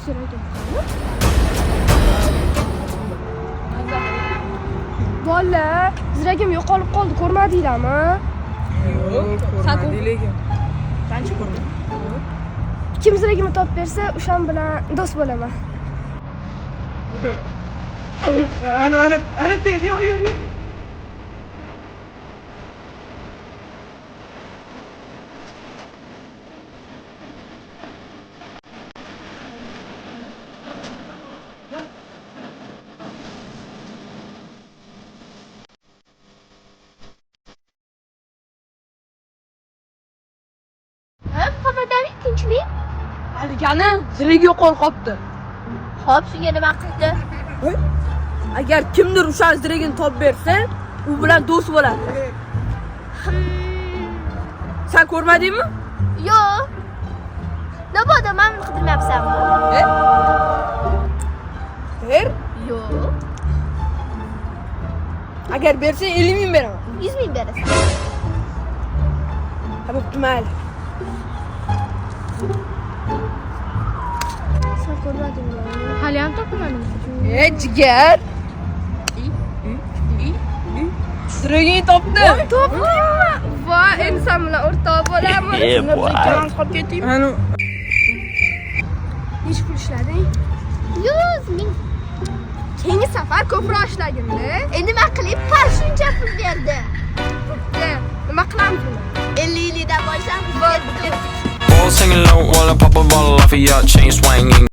Ziragim qani? Bola, ziragim yo'qolib qoldi, ko'rmadinglarmi? Yo'q, ko'rmadik lekin. Qancha ko'rdim? Kim ziragimni topib bersa, o'shan bilan do'st bo'laman. Ana tez, yo'q. Xonadon tinchlik. Haligani ziragi yo'qolib qolibdi. Xo'p, shunga nima qildi? Agar kimdir o'sha ziragini topib bersa, u bilan do'st bo'ladi. Sen ko'rmadingmi? Yo'q. Navoda men qidirmayapsanmi? Ber. Yo'q. Agar bersang 50 ming beraman. 100 ming berasan. Ha, bo'pti, mayli. Sen ko'rmadingmi? Hali ham topmadim. Jigar. Ziragini topdim. Topdingmi? Voy, endi sen bilan o'rtoq bo'lamiz. Qolib ketding. Ana Necha pul ishlading? 100 ming. Keyingi safar ko'proq ishlagin-da. Nima qilib shuncha pul berdi? Nima qilamiz buni? 50 yildan boshlab All singing low while I pop a bottle off of your chain swinging.